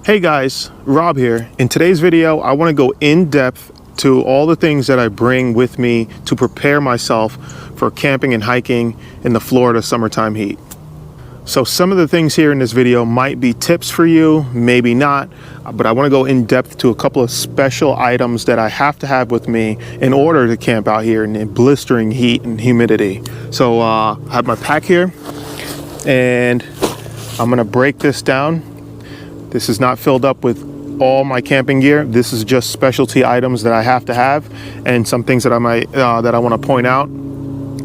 Hey guys, Rob here. In today's video, I want to go in depth to all the things that I bring with me to prepare myself for camping and hiking in the Florida summertime heat. So some of the things here in this video might be tips for you, maybe not, but I want to go in depth to a couple of special items that I have to have with me in order to camp out here in the blistering heat and humidity. So I have my pack here and I'm going to break this down. This is not filled up with all my camping gear. This is just specialty items that I have to have, and some things that I want to point out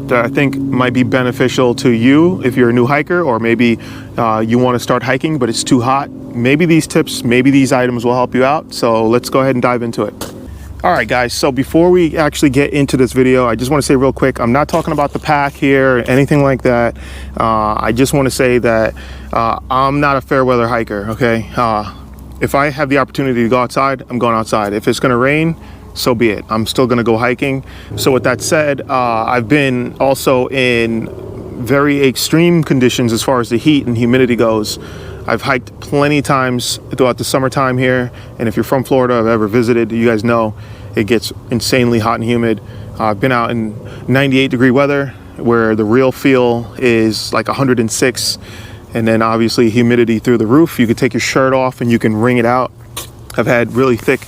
that I think might be beneficial to you if you're a new hiker, or maybe you want to start hiking but it's too hot. Maybe these tips, maybe these items will help you out. So let's go ahead and dive into it. All right guys, so before we actually get into this video, I just want to say real quick, I'm not talking about the pack here or anything like that. I just want to say that I'm not a fair weather hiker, okay? If I have the opportunity to go outside, I'm going outside. If it's going to rain, so be it. I'm still going to go hiking. So with that said, I've been also in very extreme conditions as far as the heat and humidity goes. I've hiked plenty times throughout the summertime here, and if you're from Florida, I've ever visited, you guys know it gets insanely hot and humid. I've been out in 98-degree weather where the real feel is like 106, and then obviously humidity through the roof. You could take your shirt off and you can wring it out. I've had really thick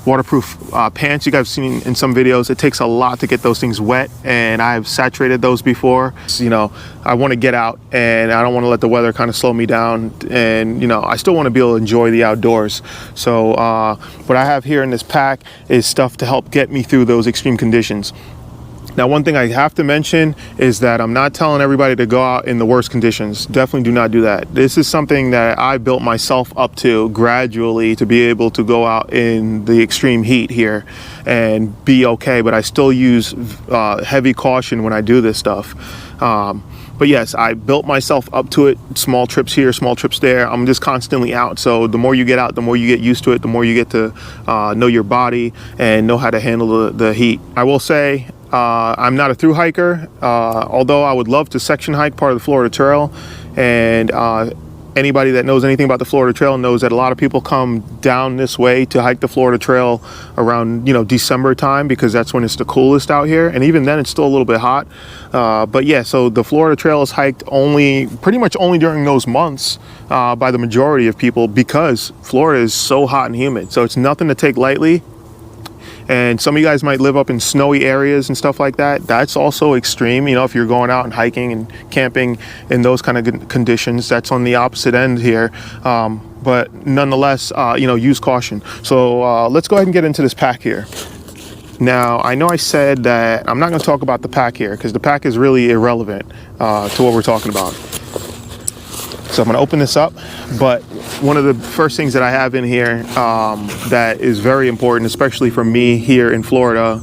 waterproof pants you guys have seen in some videos. It takes a lot to get those things wet, and I've saturated those before. So, you know, I want to get out and I don't want to let the weather kind of slow me down, and you know, I still want to be able to enjoy the outdoors. So what I have here in this pack is stuff to help get me through those extreme conditions. Now, one thing I have to mention is that I'm not telling everybody to go out in the worst conditions. Definitely do not do that. This is something that I built myself up to gradually to be able to go out in the extreme heat here and be okay, but I still use heavy caution when I do this stuff. But yes, I built myself up to it. Small trips here, small trips there. I'm just constantly out. So the more you get out, the more you get used to it, the more you get to know your body and know how to handle the heat. I will say, I'm not a through hiker, although I would love to section hike part of the Florida Trail. And anybody that knows anything about the Florida Trail knows that a lot of people come down this way to hike the Florida Trail around, you know, December time, because that's when it's the coolest out here. And even then it's still a little bit hot. But yeah, so the Florida Trail is hiked pretty much only during those months by the majority of people, because Florida is so hot and humid. So it's nothing to take lightly. And some of you guys might live up in snowy areas and stuff like that. That's also extreme. You know, if you're going out and hiking and camping in those kind of conditions, that's on the opposite end here. But nonetheless, you know, use caution. So let's go ahead and get into this pack here. Now, I know I said that I'm not going to talk about the pack here because the pack is really irrelevant to what we're talking about. So I'm going to open this up, but one of the first things that I have in here that is very important, especially for me here in Florida,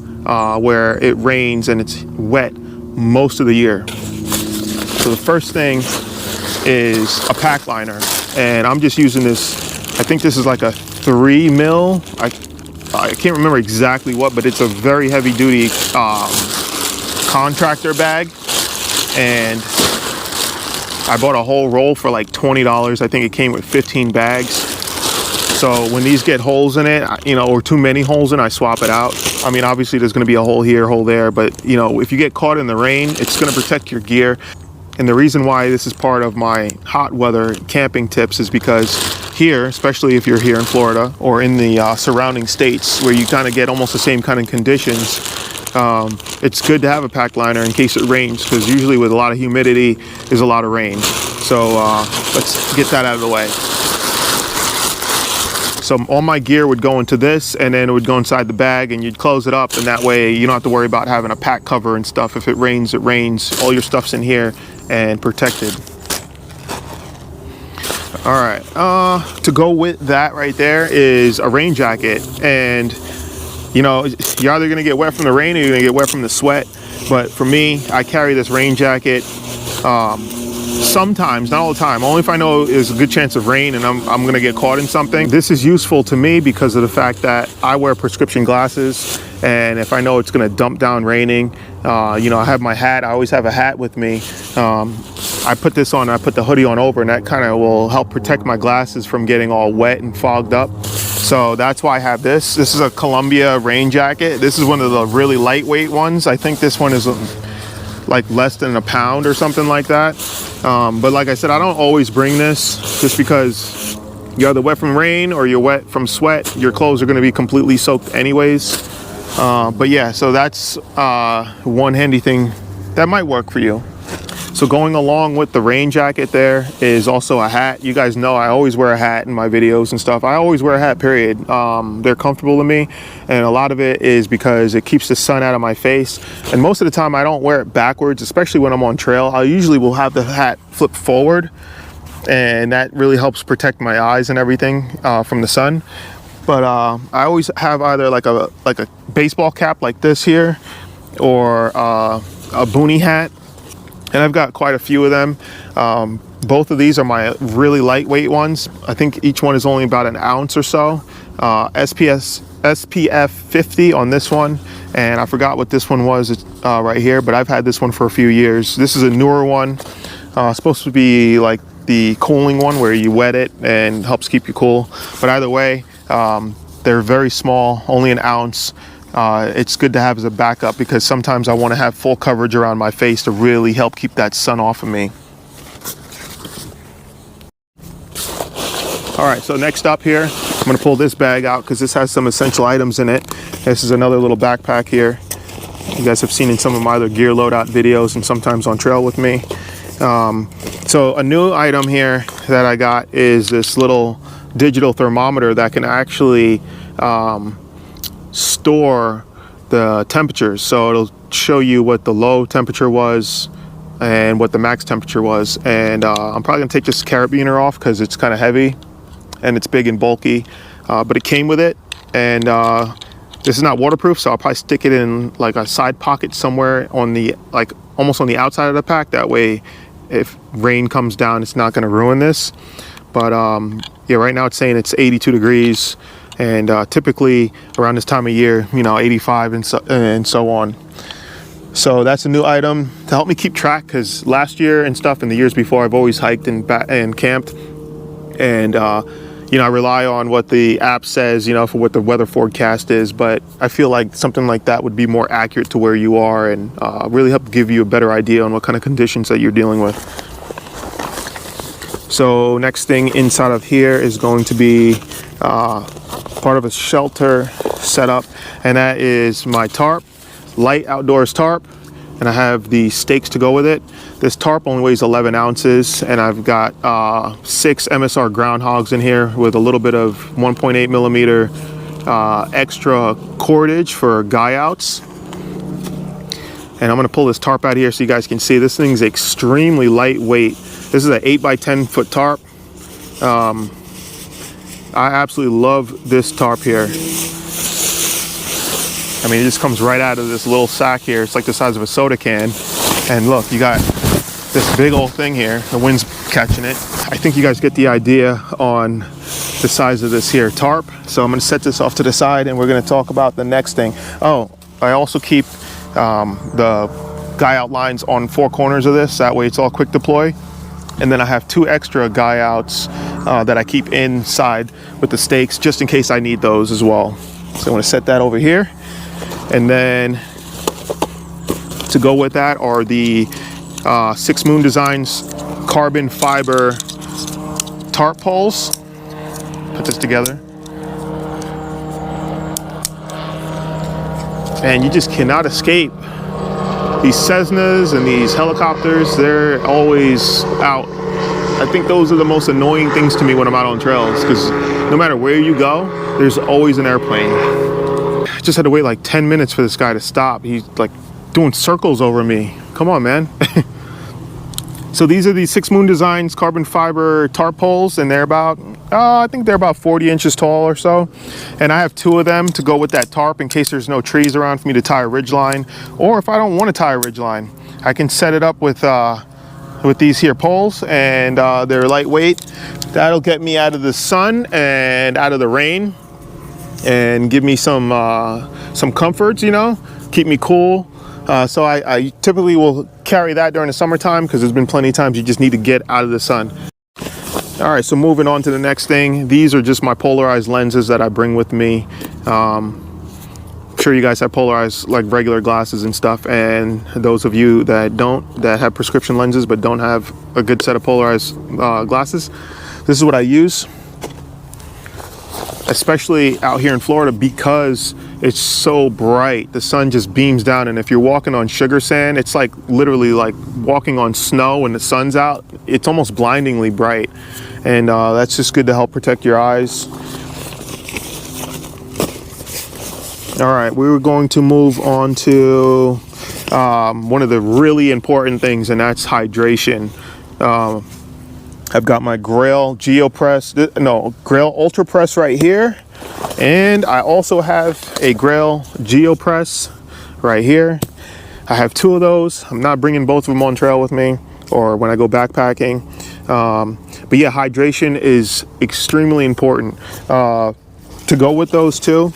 where it rains and it's wet most of the year. So the first thing is a pack liner, and I'm just using this. I think this is like a 3 mil. I can't remember exactly what, but it's a very heavy duty contractor bag, and I bought a whole roll for like $20. I think it came with 15 bags. So when these get holes in it, you know, or too many holes in it, I swap it out. I mean, obviously there's going to be a hole here, hole there, but you know, if you get caught in the rain, it's going to protect your gear. And the reason why this is part of my hot weather camping tips is because here, especially if you're here in Florida or in the surrounding states where you kind of get almost the same kind of conditions, it's good to have a pack liner in case it rains, because usually with a lot of humidity is a lot of rain. So let's get that out of the way. So all my gear would go into this, and then it would go inside the bag, and you'd close it up, and that way you don't have to worry about having a pack cover and stuff. If it rains, it rains. All your stuff's in here and protected. All right, to go with that right there is a rain jacket. And you know, you're either gonna get wet from the rain or you're gonna get wet from the sweat. But for me, I carry this rain jacket sometimes, not all the time, only if I know there's a good chance of rain and I'm gonna get caught in something. This is useful to me because of the fact that I wear prescription glasses, and if I know it's gonna dump down raining, you know, I have my hat. I always have a hat with me. I put this on, I put the hoodie on over, and that kind of will help protect my glasses from getting all wet and fogged up. So that's why I have this. This is a Columbia rain jacket. This is one of the really lightweight ones. I think this one is like less than a pound or something like that. But like I said, I don't always bring this just because you're either wet from rain or you're wet from sweat. Your clothes are going to be completely soaked anyways. But yeah, so that's one handy thing that might work for you. So going along with the rain jacket there is also a hat. You guys know I always wear a hat in my videos and stuff. I always wear a hat, period. They're comfortable to me, and a lot of it is because it keeps the sun out of my face. And most of the time I don't wear it backwards, especially when I'm on trail. I usually will have the hat flip forward, and that really helps protect my eyes and everything from the sun. But I always have either like a baseball cap like this here, or a boonie hat. And I've got quite a few of them. Both of these are my really lightweight ones. I think each one is only about an ounce or so. SPF 50 on this one, and I forgot what this one was right here, but I've had this one for a few years. This is a newer one, supposed to be like the cooling one where you wet it and helps keep you cool. But either way, they're very small, only an ounce. It's good to have as a backup because sometimes I want to have full coverage around my face to really help keep that sun off of me. All right, so next up here, I'm going to pull this bag out because this has some essential items in it. This is another little backpack here. You guys have seen in some of my other gear loadout videos and sometimes on trail with me. So a new item here that I got is this little digital thermometer that can actually store the temperatures. So it'll show you what the low temperature was and what the max temperature was. And I'm probably gonna take this carabiner off because it's kind of heavy and it's big and bulky, but it came with it. And this is not waterproof, so I'll probably stick it in like a side pocket somewhere on the, like almost on the outside of the pack. That way if rain comes down, it's not gonna ruin this. But yeah, right now it's saying it's 82 degrees. And typically around this time of year, you know, 85 and so on. So that's a new item to help me keep track, because last year and stuff and the years before, I've always hiked and camped, and you know, I rely on what the app says, you know, for what the weather forecast is. But I feel like something like that would be more accurate to where you are and really help give you a better idea on what kind of conditions that you're dealing with. So next thing inside of here is going to be part of a shelter setup, and that is my tarp, light outdoors tarp, and I have the stakes to go with it. This tarp only weighs 11 ounces, and I've got 6 MSR groundhogs in here with a little bit of 1.8 millimeter extra cordage for guy outs. And I'm gonna pull this tarp out here so you guys can see. This thing's extremely lightweight. This is an 8 by 10 foot tarp. I absolutely love this tarp here. I mean, it just comes right out of this little sack here. It's like the size of a soda can. And look, you got this big old thing here. The wind's catching it. I think you guys get the idea on the size of this here tarp. So I'm gonna set this off to the side and we're gonna talk about the next thing. Oh, I also keep the guy out lines on 4 corners of this. That way it's all quick deploy. And then I have 2 extra guy outs that I keep inside with the stakes just in case I need those as well. So I'm gonna set that over here. And then to go with that are the 6 Moon Designs carbon fiber tarp poles. Put this together. And you just cannot escape these Cessnas and these helicopters. They're always out. I think those are the most annoying things to me when I'm out on trails, because no matter where you go, there's always an airplane. I just had to wait like 10 minutes for this guy to stop. He's like doing circles over me. Come on, man. So these are the 6 Moon Designs carbon fiber tarp poles, and they're about, I think they're about 40 inches tall or so. And I have 2 of them to go with that tarp in case there's no trees around for me to tie a ridge line. Or if I don't want to tie a ridge line, I can set it up with with these here poles, and they're lightweight. That'll get me out of the sun and out of the rain and give me some comforts, you know, keep me cool. So I typically will carry that during the summertime, because there's been plenty of times you just need to get out of the sun. All right, so moving on to the next thing. These are just my polarized lenses that I bring with me. I'm sure you guys have polarized, like regular glasses and stuff, and those of you that have prescription lenses but don't have a good set of polarized glasses, this is what I use, especially out here in Florida, because it's so bright. The sun just beams down, and if you're walking on sugar sand, it's like literally like walking on snow when the sun's out. It's almost blindingly bright, and that's just good to help protect your eyes. All right, we were going to move on to one of the really important things, and that's hydration. I've got my Grail Grail Ultra Press right here, and I also have a Grail Geo Press right here. I have two of those. I'm not bringing both of them on trail with me or when I go backpacking, but yeah, hydration is extremely important. To go with those two,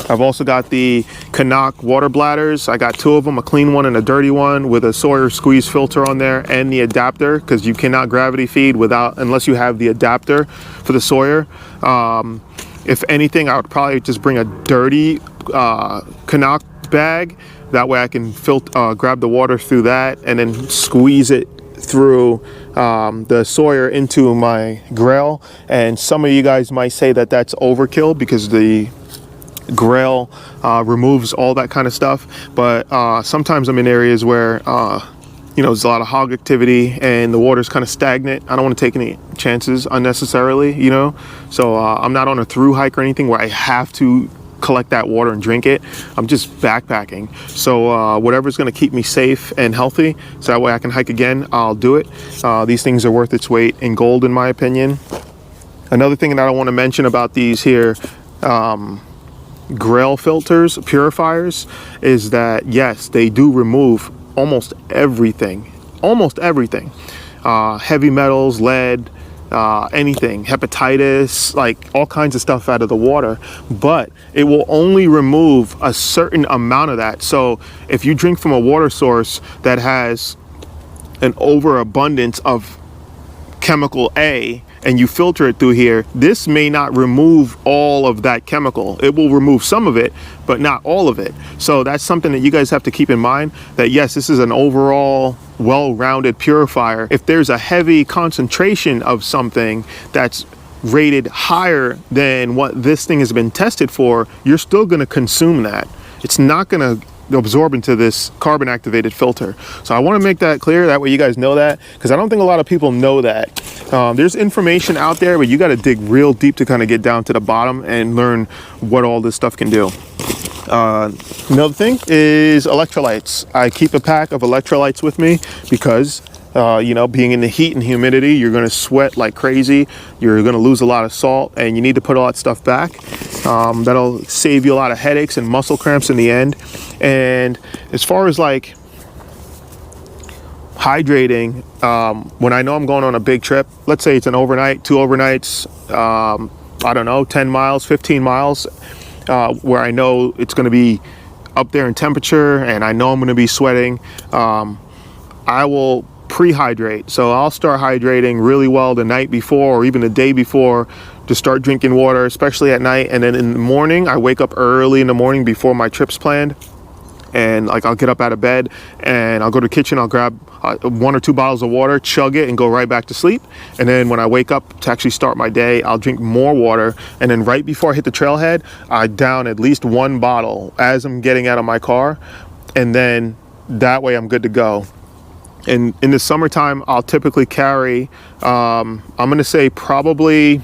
I've also got the Canuck water bladders. I got two of them, a clean one and a dirty one, with a Sawyer squeeze filter on there and the adapter, because you cannot gravity feed unless you have the adapter for the Sawyer. If anything, I would probably just bring a dirty Canuck bag. That way I can grab the water through that and then squeeze it through the Sawyer into my Grail. And some of you guys might say that that's overkill, because the Grail removes all that kind of stuff, but sometimes I'm in areas where you know, there's a lot of hog activity and the water's kind of stagnant. I don't want to take any chances unnecessarily, you know, so I'm not on a through hike or anything where I have to collect that water and drink it. I'm just backpacking, so whatever's going to keep me safe and healthy, so that way I can hike again, I'll do it. These things are worth its weight in gold, in my opinion. Another thing that I want to mention about these here Grail filters, purifiers, is that yes, they do remove almost everything, heavy metals, lead, anything, hepatitis, like all kinds of stuff out of the water, but it will only remove a certain amount of that. So if you drink from a water source that has an overabundance of chemical A and you filter it through here, this may not remove all of that chemical. It will remove some of it, but not all of it. So that's something that you guys have to keep in mind, that yes, this is an overall well-rounded purifier. If there's a heavy concentration of something that's rated higher than what this thing has been tested for, you're still going to consume that. It's not going to absorb into this carbon activated filter. So I want to make that clear, that way you guys know that, because I don't think a lot of people know that. There's information out there, but you got to dig real deep to kind of get down to the bottom and learn what all this stuff can do. Another thing is electrolytes. I keep a pack of electrolytes with me because you know, being in the heat and humidity, you're going to sweat like crazy, you're going to lose a lot of salt, and you need to put all that stuff back. That'll save you a lot of headaches and muscle cramps in the end. And as far as like hydrating, when I know I'm going on a big trip, let's say it's an overnight, 2 overnights, I don't know, 10 miles, 15 miles, where I know it's going to be up there in temperature and I know I'm going to be sweating, I will pre-hydrate. So I'll start hydrating really well the night before or even the day before, to start drinking water, especially at night. And then in the morning, I wake up early in the morning before my trip's planned, and like I'll get up out of bed and I'll go to the kitchen, I'll grab 1 or 2 bottles of water, chug it, and go right back to sleep. And then when I wake up to actually start my day, I'll drink more water, and then right before I hit the trailhead, I down at least 1 bottle as I'm getting out of my car, and then that way I'm good to go. And in the summertime, I'll typically carry, I'm going to say 4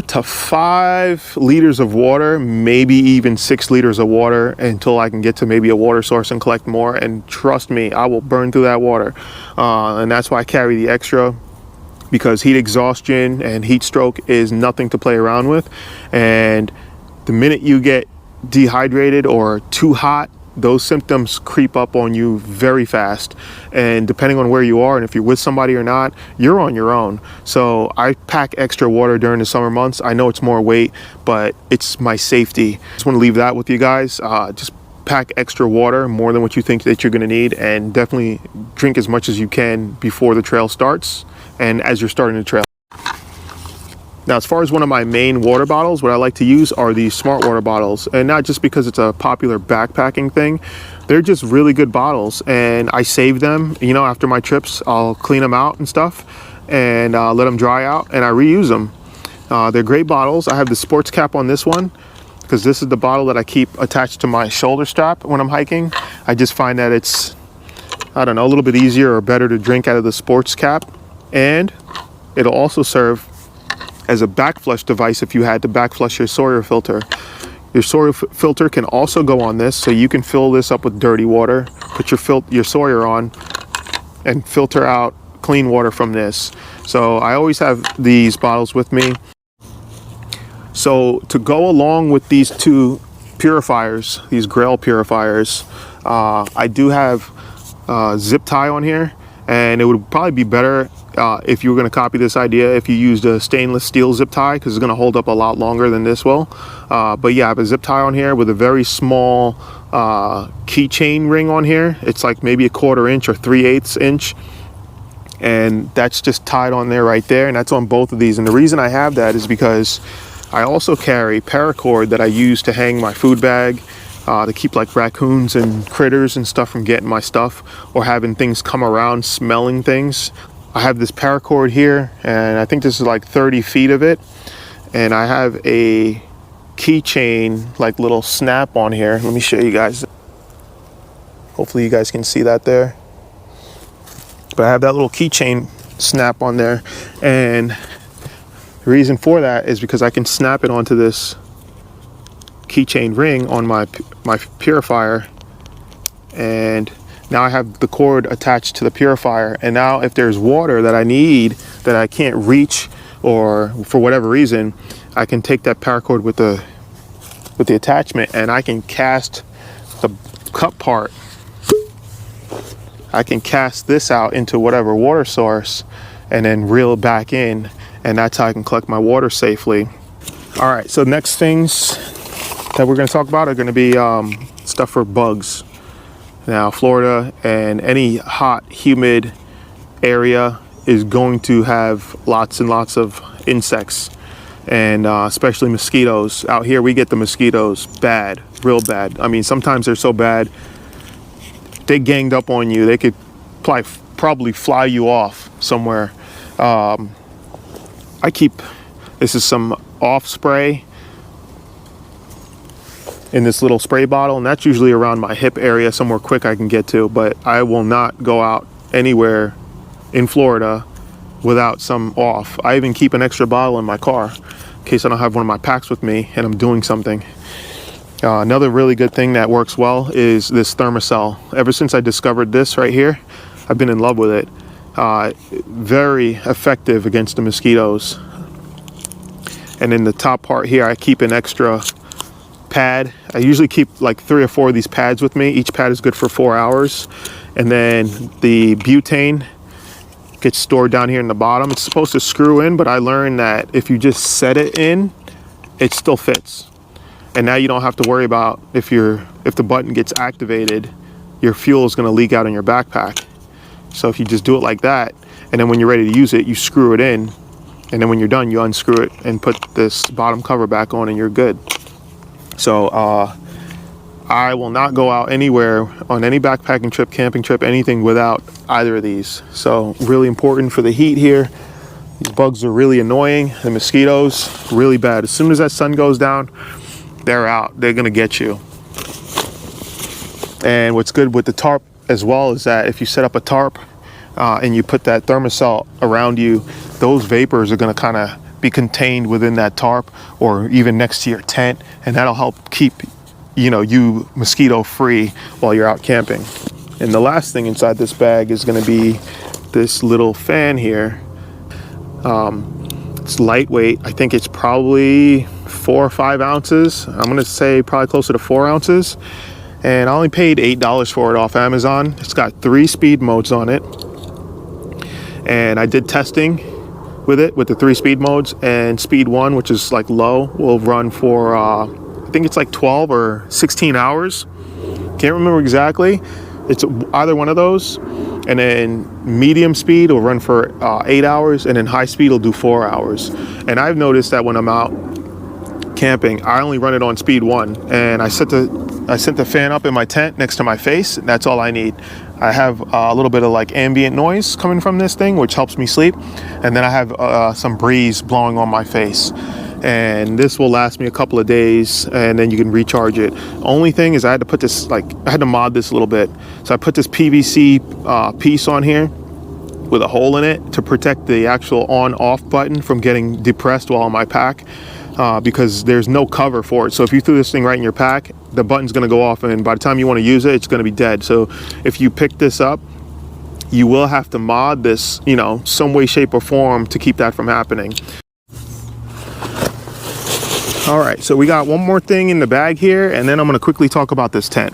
to 5 liters of water, maybe even 6 liters of water, until I can get to maybe a water source and collect more. And trust me, I will burn through that water. And that's why I carry the extra, because heat exhaustion and heat stroke is nothing to play around with. And the minute you get dehydrated or too hot, those symptoms creep up on you very fast. And depending on where you are and if you're with somebody or not, you're on your own. So I pack extra water during the summer months. I know it's more weight, but it's my safety. Just want to leave that with you guys. Just pack extra water, more than what you think that you're going to need, and definitely drink as much as you can before the trail starts and as you're starting the trail. Now, as far as one of my main water bottles, what I like to use are these smart water bottles, and not just because it's a popular backpacking thing. They're just really good bottles, and I save them, you know, after my trips. I'll clean them out and stuff and let them dry out, and I reuse them. They're great bottles. I have the sports cap on this one because this is the bottle that I keep attached to my shoulder strap when I'm hiking. I just find that it's, I don't know, a little bit easier or better to drink out of the sports cap. And it'll also serve as a back flush device if you had to back flush your Sawyer filter. Your Sawyer filter can also go on this, so you can fill this up with dirty water, put your Sawyer on, and filter out clean water from this. So I always have these bottles with me. So to go along with these two purifiers, these Grail purifiers, I do have zip tie on here, and it would probably be better if you were going to copy this idea if you used a stainless steel zip tie, because it's going to hold up a lot longer than this will. But yeah, I have a zip tie on here with a very small keychain ring on here. It's like maybe 1/4 inch or 3/8 inch, and that's just tied on there right there, and that's on both of these. And the reason I have that is because I also carry paracord that I use to hang my food bag, to keep like raccoons and critters and stuff from getting my stuff or having things come around smelling things. I have this paracord here, and I think this is like 30 feet of it, and I have a keychain like little snap on here. Let me show you guys. Hopefully you guys can see that there, but I have that little keychain snap on there, and the reason for that is because I can snap it onto this keychain ring on my purifier, and now I have the cord attached to the purifier. And now if there's water that I need that I can't reach, or for whatever reason, I can take that paracord with the attachment, and I can cast the cup part. I can cast this out into whatever water source and then reel it back in, and that's how I can collect my water safely. All right, so next things that we're going to talk about are going to be stuff for bugs. Now, Florida and any hot, humid area is going to have lots and lots of insects, and especially mosquitoes. Out here, we get the mosquitoes bad, real bad. I mean, sometimes they're so bad, they ganged up on you. They could probably fly you off somewhere. I keep, this is some off spray in this little spray bottle, and that's usually around my hip area, somewhere quick I can get to. But I will not go out anywhere in Florida without some off. I even keep an extra bottle in my car in case I don't have one of my packs with me and I'm doing something. Another really good thing that works well is this Thermacell. Ever since I discovered this right here, I've been in love with it. Very effective against the mosquitoes. And in the top part here, I keep an extra pad. I usually keep like 3 or 4 of these pads with me. Each pad is good for 4 hours. And then the butane gets stored down here in the bottom. It's supposed to screw in, but I learned that if you just set it in, it still fits. And now you don't have to worry about if the button gets activated, your fuel is going to leak out in your backpack. So if you just do it like that, and then when you're ready to use it, you screw it in, and then when you're done, you unscrew it and put this bottom cover back on, and you're good. So I will not go out anywhere on any backpacking trip, camping trip, anything without either of these. So really important for the heat here. These bugs are really annoying. The mosquitoes, really bad. As soon as that sun goes down, they're out. They're gonna get you. And what's good with the tarp as well is that if you set up a tarp and you put that Thermacell around you, those vapors are gonna kind of be contained within that tarp or even next to your tent, and that'll help keep you mosquito free while you're out camping. And the last thing inside this bag is going to be this little fan here. It's lightweight. I think it's probably 4 or 5 ounces. I'm going to say probably closer to 4 ounces. and I only paid $8 for it off Amazon. It's got 3 speed modes on it, and I did testing with it with the 3 speed modes, and speed 1, which is like low, will run for I think it's like 12 or 16 hours. Can't remember exactly. It's either one of those. And then medium speed will run for 8 hours, and then high speed will do 4 hours. And I've noticed that when I'm out camping, I only run it on speed 1, and I set the fan up in my tent next to my face, and that's all I need. I have a little bit of like ambient noise coming from this thing, which helps me sleep, and then I have some breeze blowing on my face, and this will last me a couple of days, and then you can recharge it. Only thing is I had to put this, like, I had to mod this a little bit. So I put this PVC piece on here with a hole in it to protect the actual on-off button from getting depressed while in my pack, because there's no cover for it. So if you threw this thing right in your pack, the button's going to go off, and by the time you want to use it, it's going to be dead. So if you pick this up, you will have to mod this, you know, some way, shape, or form to keep that from happening. All right, so we got one more thing in the bag here, and then I'm going to quickly talk about this tent.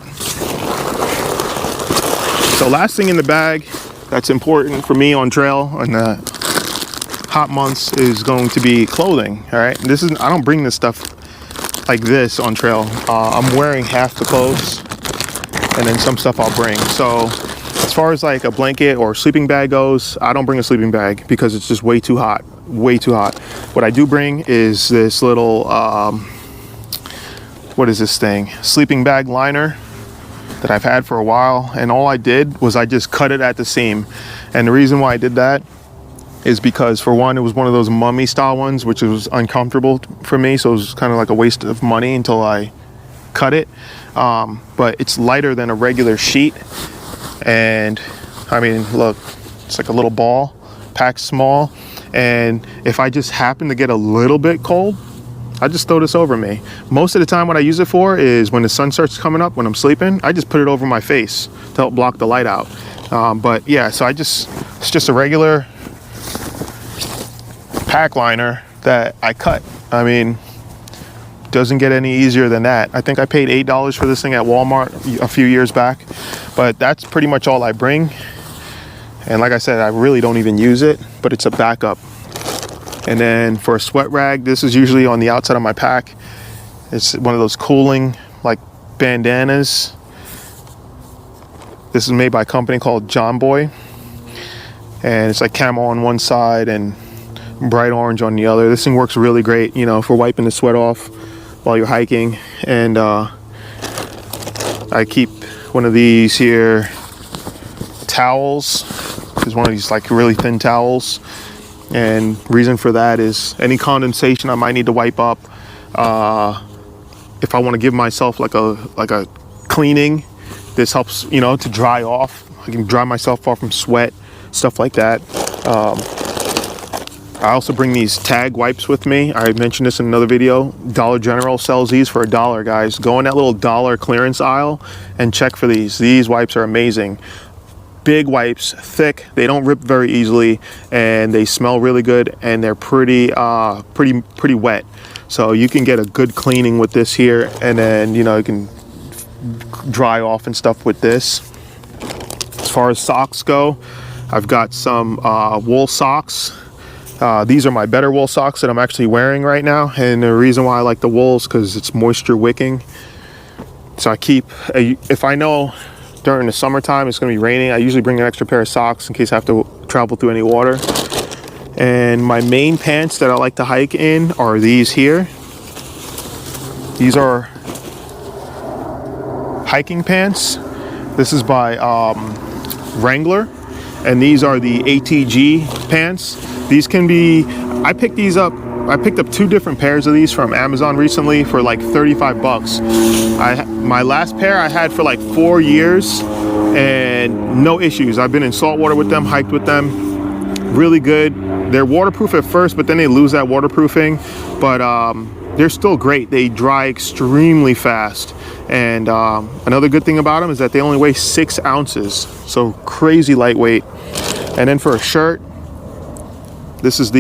So last thing in the bag that's important for me on trail in the hot months is going to be clothing. All right, this is, I don't bring this stuff like this on trail. I'm wearing half the clothes, and then some stuff I'll bring. So as far as like a blanket or sleeping bag goes, I don't bring a sleeping bag because it's just way too hot. Way too hot. What I do bring is this little what is this thing, sleeping bag liner that I've had for a while, and all I did was I just cut it at the seam. And the reason why I did that is because, for one, it was one of those mummy style ones, which was uncomfortable for me, so it was kind of like a waste of money until I cut it. But it's lighter than a regular sheet, and I mean, look, it's like a little ball, packed small. And if I just happen to get a little bit cold, I just throw this over me. Most of the time what I use it for is when the sun starts coming up, when I'm sleeping, I just put it over my face to help block the light out. But yeah, so it's just a regular pack liner that I cut. I mean, doesn't get any easier than that. I think I paid $8 for this thing at Walmart a few years back, but that's pretty much all I bring. And like I said, I really don't even use it, but it's a backup. And then for a sweat rag, this is usually on the outside of my pack. It's one of those cooling like bandanas. This is made by a company called John Boy, and it's like camo on one side and bright orange on the other. This thing works really great, you know, for wiping the sweat off while you're hiking. And I keep one of these here towels. Is one of these like really thin towels, and reason for that is any condensation I might need to wipe up. If I want to give myself like a cleaning, this helps, you know, to dry off. I can dry myself off from sweat, stuff like that. I also bring these tag wipes with me. I mentioned this in another video. Dollar General sells these for $1, guys. Go in that little dollar clearance aisle and check for these. These wipes are amazing. Big wipes, thick, they don't rip very easily, and they smell really good, and they're pretty wet. So you can get a good cleaning with this here, and then, you know, you can dry off and stuff with this. As far as socks go, I've got some wool socks. These are my better wool socks that I'm actually wearing right now, and the reason why I like the wool is because it's moisture wicking. So I keep, if I know during the summertime it's going to be raining, I usually bring an extra pair of socks in case I have to travel through any water. And my main pants that I like to hike in are these here. These are hiking pants. This is by Wrangler, and these are the ATG pants. These can be, I picked these up, I picked up 2 different pairs of these from Amazon recently for like 35 bucks. My last pair I had for like 4 years and no issues. I've been in saltwater with them, hiked with them, really good. They're waterproof at first, but then they lose that waterproofing, but they're still great. They dry extremely fast. And another good thing about them is that they only weigh 6 ounces, so crazy lightweight. And then for a shirt, this is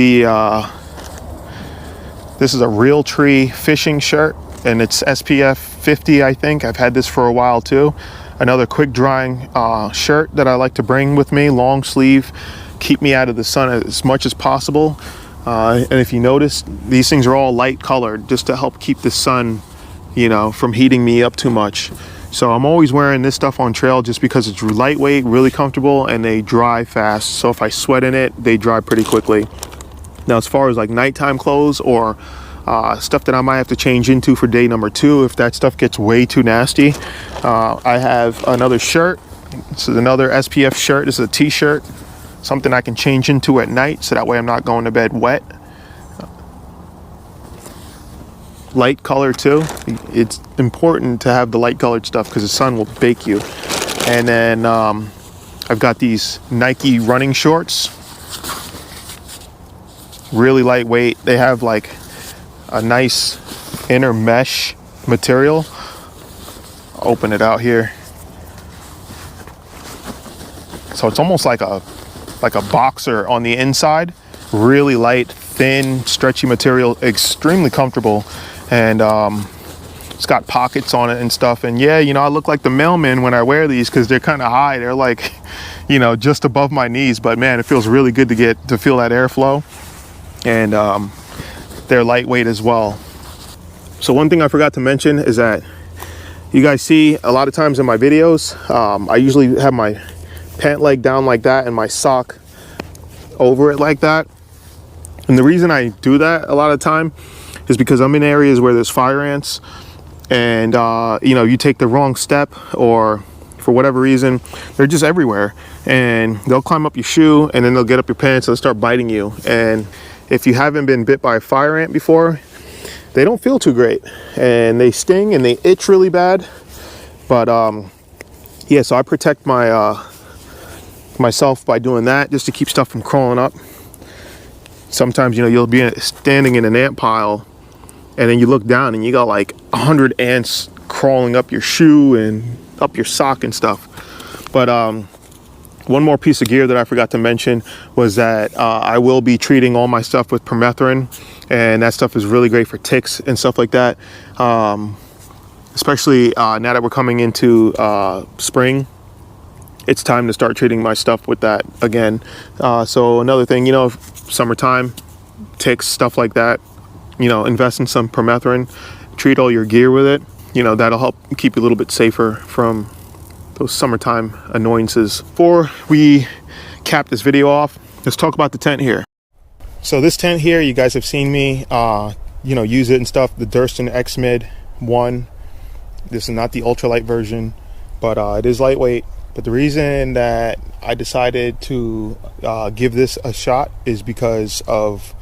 a Real Tree fishing shirt. and it's SPF 50, I think. I've had this for a while too. Another quick drying shirt that I like to bring with me, long sleeve, keep me out of the sun as much as possible. And if you notice, these things are all light colored just to help keep the sun, you know, from heating me up too much. So I'm always wearing this stuff on trail just because it's lightweight, really comfortable, and they dry fast. So if I sweat in it, they dry pretty quickly. Now, as far as like nighttime clothes or stuff that I might have to change into for day number 2, if that stuff gets way too nasty, I have another shirt. This is another SPF shirt. This is a t-shirt, something I can change into at night, so that way I'm not going to bed wet. Light color too. It's important to have the light colored stuff because the sun will bake you. And then I've got these Nike running shorts, really lightweight. They have like a nice inner mesh material. I'll open it out here. So it's almost like a boxer on the inside. Really light, thin, stretchy material, extremely comfortable. And it's got pockets on it and stuff. And yeah, you know, I look like the mailman when I wear these because they're kind of high. They're like, you know, just above my knees. But man, it feels really good to feel that airflow. And they're lightweight as well. So one thing I forgot to mention is that you guys see a lot of times in my videos, I usually have my pant leg down like that and my sock over it like that. And the reason I do that a lot of time is because I'm in areas where there's fire ants, and you know, you take the wrong step or for whatever reason, they're just everywhere, and they'll climb up your shoe and then they'll get up your pants and they'll start biting you. And if you haven't been bit by a fire ant before, they don't feel too great, and they sting and they itch really bad. But yeah, so I protect my myself by doing that, just to keep stuff from crawling up. Sometimes, you know, you'll be standing in an ant pile and then you look down and you got like 100 ants crawling up your shoe and up your sock and stuff. But one more piece of gear that I forgot to mention was that I will be treating all my stuff with permethrin, and that stuff is really great for ticks and stuff like that. Especially now that we're coming into spring, it's time to start treating my stuff with that again. So another thing, you know, summertime, ticks, stuff like that, you know, invest in some permethrin, treat all your gear with it. You know, that'll help keep you a little bit safer from those summertime annoyances. Before we cap this video off, let's talk about the tent here. So this tent here, you guys have seen me, you know, use it and stuff. The Durston X-Mid 1. This is not the ultralight version, but it is lightweight. But the reason that I decided to give this a shot is because of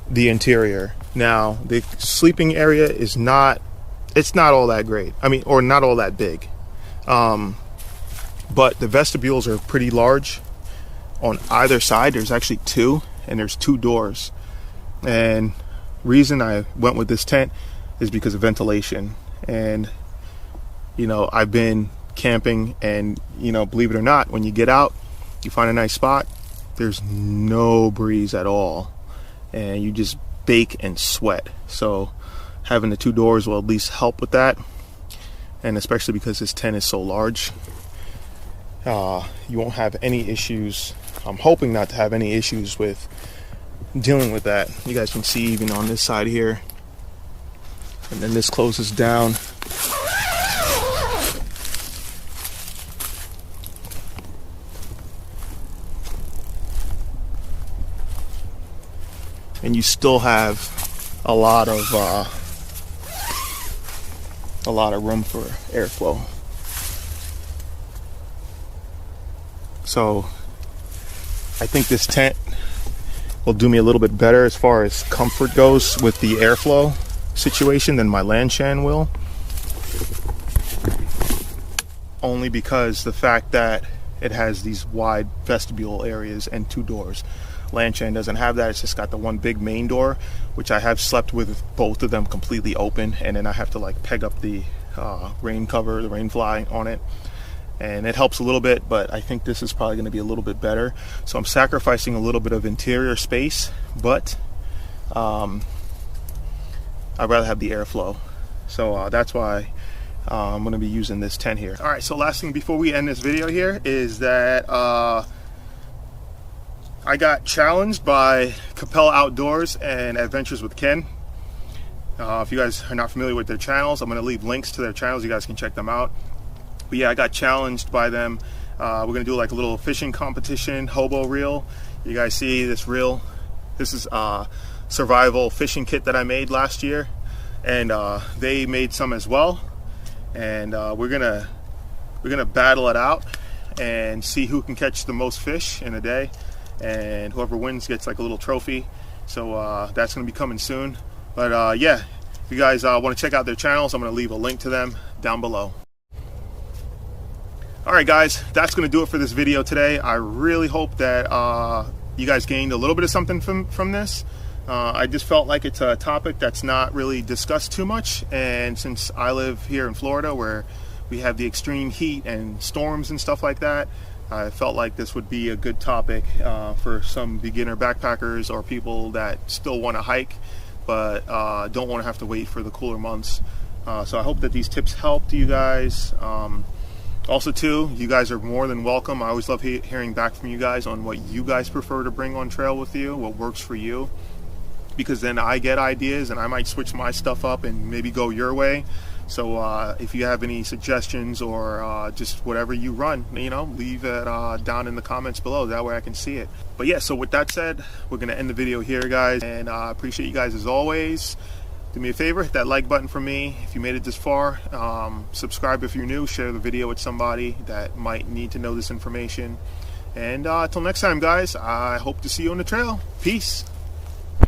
the interior. Now, the sleeping area is not, it's not all that great. I mean, or not all that big. But the vestibules are pretty large on either side. There's actually 2, and there's 2 doors. And reason I went with this tent is because of ventilation. And, you know, I've been camping, and, you know, believe it or not, when you get out, you find a nice spot, there's no breeze at all, and you just bake and sweat. So having the 2 doors will at least help with that. And especially because this tent is so large, you won't have any issues. I'm hoping not to have any issues with dealing with that. You guys can see even on this side here, and then this closes down. And you still have a lot of room for airflow. So I think this tent will do me a little bit better as far as comfort goes with the airflow situation than my Lanshan will. Only because the fact that it has these wide vestibule areas and 2 doors. Lanshan doesn't have that. It's just got the one big main door, which I have slept with both of them completely open, and then I have to like peg up the rain cover, the rain fly on it, and it helps a little bit, but I think this is probably going to be a little bit better. So I'm sacrificing a little bit of interior space, but I'd rather have the airflow. So that's why I'm going to be using this tent here. All right, so last thing before we end this video here is that I got challenged by Capella Outdoors and Adventures with Ken. If you guys are not familiar with their channels, I'm going to leave links to their channels. You guys can check them out. But yeah, I got challenged by them. We're going to do like a little fishing competition, hobo reel. You guys see this reel? This is a survival fishing kit that I made last year. And they made some as well. And we're gonna battle it out and see who can catch the most fish in a day. And whoever wins gets like a little trophy. So that's going to be coming soon. But yeah, if you guys want to check out their channels, I'm going to leave a link to them down below. Alright guys, that's going to do it for this video today. I really hope that you guys gained a little bit of something from this. I just felt like it's a topic that's not really discussed too much. And since I live here in Florida where we have the extreme heat and storms and stuff like that, I felt like this would be a good topic for some beginner backpackers or people that still want to hike but don't want to have to wait for the cooler months. So I hope that these tips helped you guys. Also too, you guys are more than welcome. I always love hearing back from you guys on what you guys prefer to bring on trail with you, what works for you, because then I get ideas and I might switch my stuff up and maybe go your way. So if you have any suggestions or just whatever you run, you know, leave it down in the comments below. That way I can see it. But yeah, so with that said, we're going to end the video here, guys. And I appreciate you guys as always. Do me a favor, hit that like button for me if you made it this far. Subscribe if you're new. Share the video with somebody that might need to know this information. And until next time, guys, I hope to see you on the trail. Peace.